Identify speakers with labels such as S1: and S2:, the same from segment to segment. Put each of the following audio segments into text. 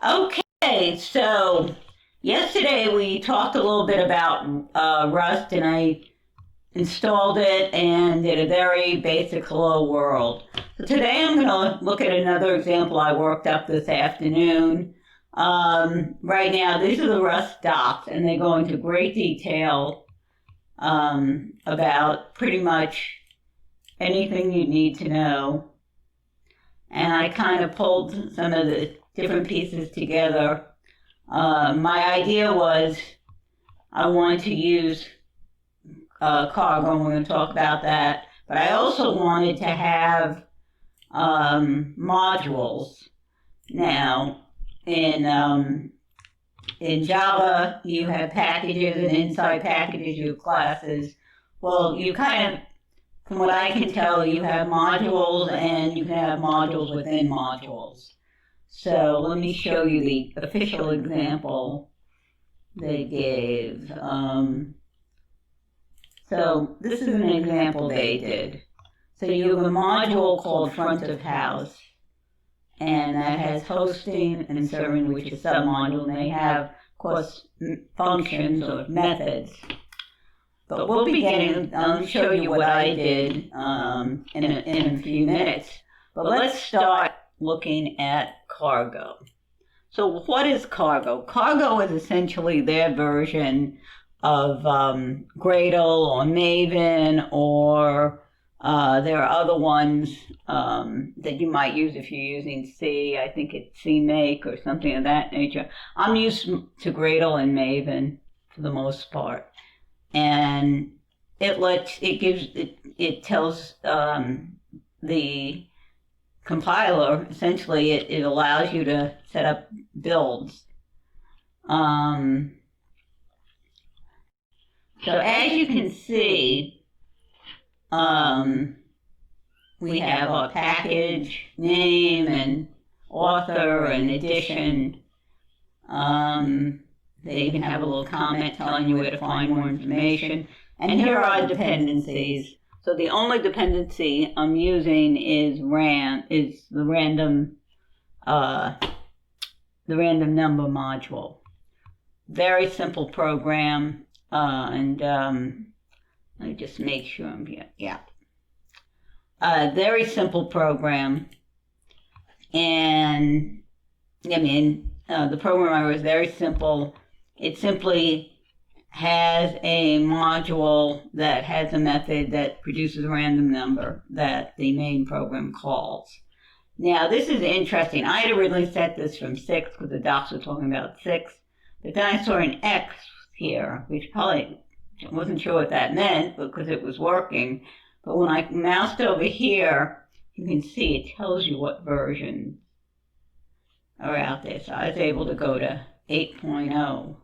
S1: Okay, so yesterday we talked a little bit about Rust, and I installed it and did a very basic hello world. So today I'm going to look at another example I worked up this afternoon. Right now, these are the Rust docs, and they go into great detail about pretty much anything you need to know. And I kind of pulled some of the different pieces together. My idea was I wanted to use cargo, and we're going to talk about that. But I also wanted to have modules. Now, in Java, you have packages, and inside packages you have classes. Well, you kind of, from what I can tell, you have modules, and you can have modules within modules. So let me show you the official example they gave. So this is an example they did. So you have a module called front of house, and that has hosting and serving, which is submodule, and they have, of course, functions or methods. But we'll be getting, I'll show you what I did in a few minutes. But let's start looking at cargo. So what is cargo? Cargo is essentially their version of Gradle or Maven, or there are other ones that you might use if you're using C. I think it's CMake or something of that nature. I'm used to Gradle and Maven for the most part. And it tells the compiler, essentially, it allows you to set up builds. So as you can see, we have our package name and author and edition. They even have a little comment telling you where to find more information. And here are dependencies. So the only dependency I'm using is the random number module. Very simple program, and let me just make sure I'm here. Yeah, very simple program, and I mean the program was very simple. It simply has a module that has a method that produces a random number that the main program calls. Now, this is interesting. I had originally set this from 6 because the docs were talking about 6, but then I saw an X here, which probably wasn't sure what that meant because it was working. But when I moused over here, you can see it tells you what versions are out there. So I was able to go to 8.0.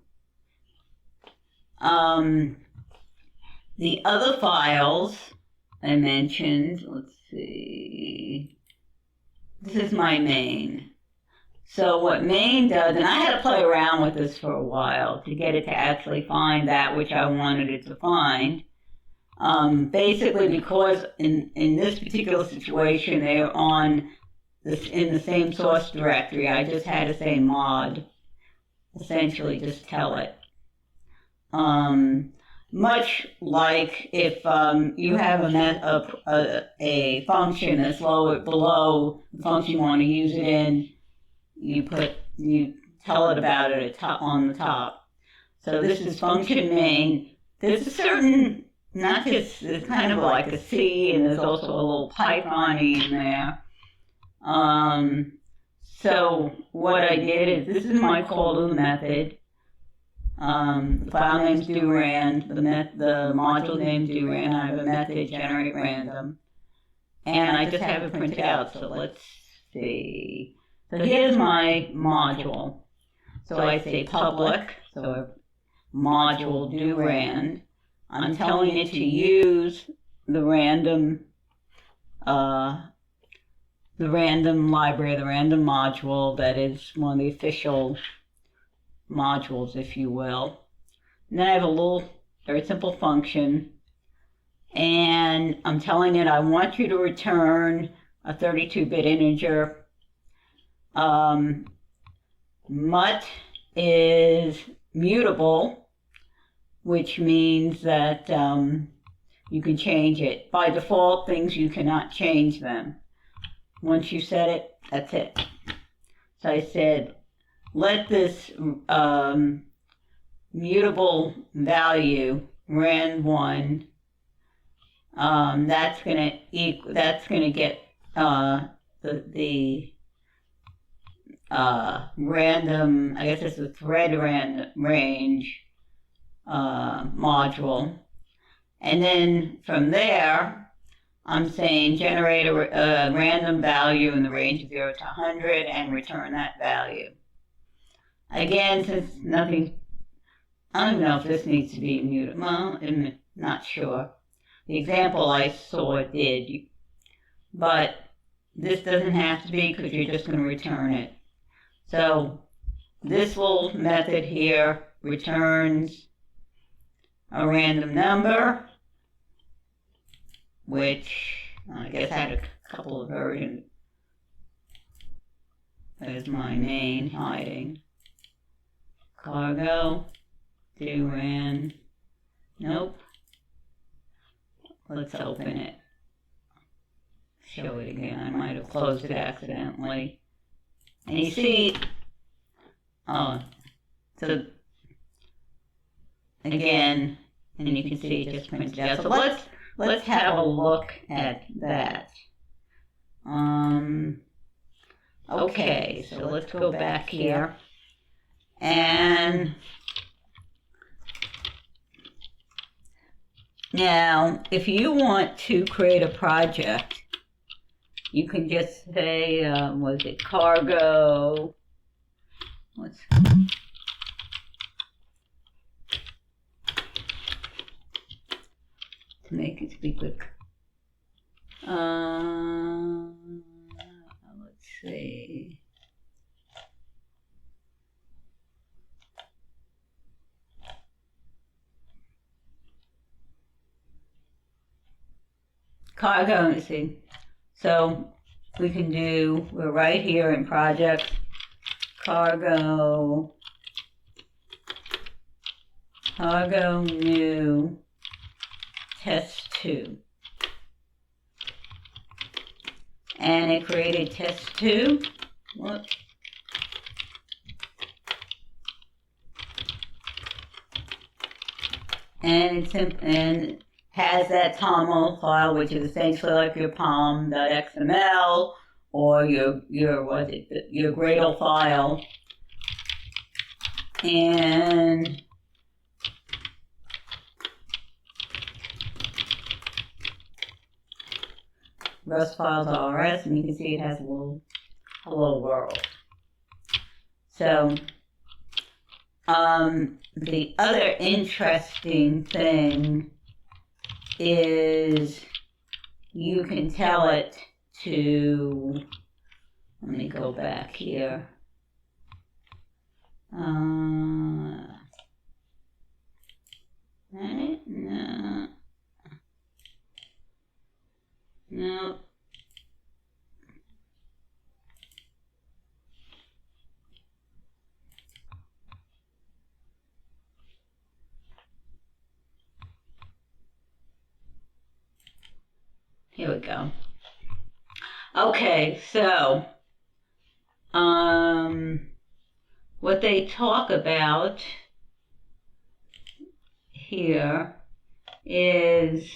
S1: The other files I mentioned, let's see, this is my main. So what main does, and I had to play around with this for a while to get it to actually find that which I wanted it to find. Basically because in this particular situation, they're in the same source directory. I just had to say mod, essentially just tell it. Much like if you have a function that's below the function you want to use it in, you tell it about it on the top. So this is function main. There's a certain, not just, it's kind of like a C, and there's also a little Python in there. So what I did is, this is my call to the method. The file name's doRand, the module name doRand. I have a method generate random, and I just have it printed out. So let's see. So here's my module. So I say public, so module doRand. I'm telling it to use the random library, the random module that is one of the official modules, if you will. And then I have a little, very simple function, and I'm telling it I want you to return a 32-bit integer. Mut is mutable, which means that you can change it. By default, things you cannot change them. Once you set it, that's it. So I said, let this mutable value rand1. That's gonna get the random. I guess it's a thread range module, and then from there, I'm saying generate a random value in the range of 0 to 100 and return that value. Again, since nothing, I don't know if this needs to be muted. Well, I'm not sure. The example I saw did, but this doesn't have to be because you're just going to return it. So this little method here returns a random number, which I guess had a couple of versions. There's my main hiding. Cargo, do rand, nope. Let's open it. Show it again. I might have closed it accidentally. And you see, so again, and you can see it just printed out. So let's have a look at that. Okay, so let's go back here. And now, if you want to create a project, you can just say, was it cargo? To make it be quick. Let's see. Cargo, let's see. So we can do, we're right here in project, cargo new test 2. And it created test 2. Whoops. And it's and has that TOML file, which is essentially like your pom.xml or your Gradle file. And Rust files RS, and you can see it has a little hello world. So the other interesting thing is you can tell it to, let me go back here. No. Here we go. Okay, so what they talk about here is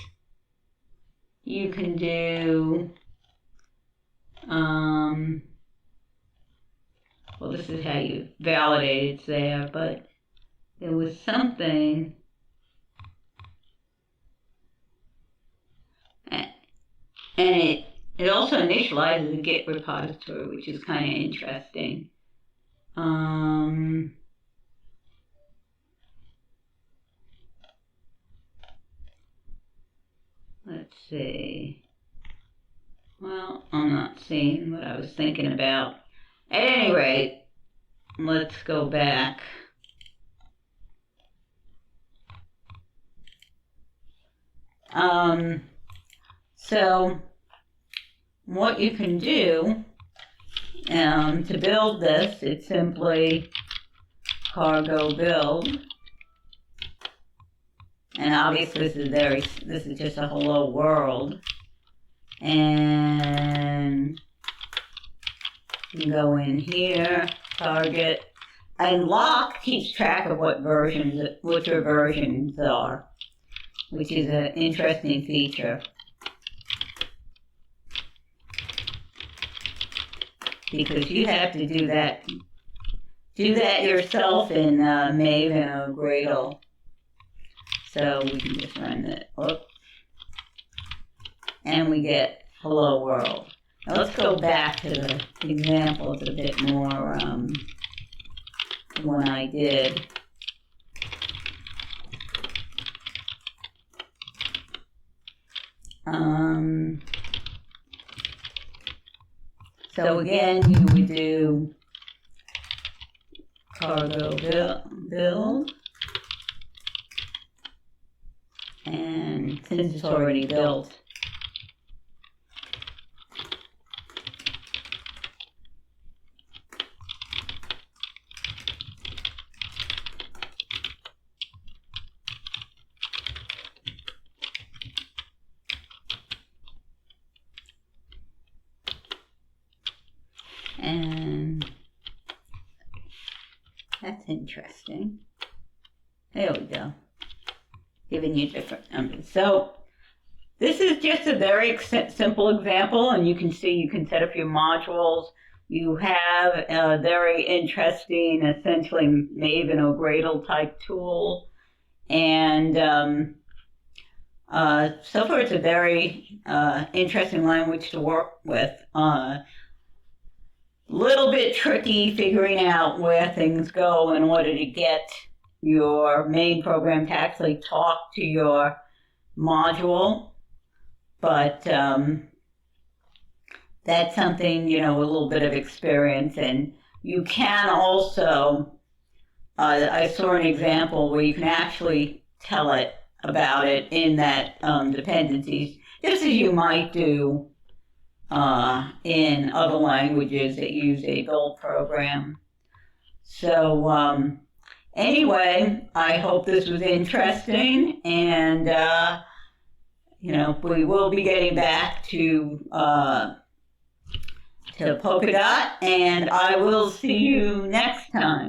S1: you can do well, this is how you validate it's there, but there was something, and it also initializes the Git repository, which is kind of interesting. Let's see. Well, I'm not seeing what I was thinking about. At any rate, let's go back. So what you can do To build this, it's simply cargo build. And obviously this is just a hello world. And you can go in here, target, and lock keeps track of which your versions are, which is an interesting feature. Because you have to do that yourself in Maven or Gradle. So we can just run it. Oops. And we get hello world. Now let's go back to the example. It's a bit more the one I did. So again, you would do cargo build. And since it's already built, and that's interesting. There we go. Giving you different numbers. So this is just a very simple example, and you can see you can set up your modules. You have a very interesting, essentially Maven or Gradle type tool, and so far it's a very interesting language to work with. Little bit tricky figuring out where things go in order to get your main program to actually talk to your module, but that's something, a little bit of experience. And you can also, I saw an example where you can actually tell it about it in that dependencies, just as you might do in other languages that use a build program. So anyway, I hope this was interesting, and we will be getting back to Polkadot, and I will see you next time.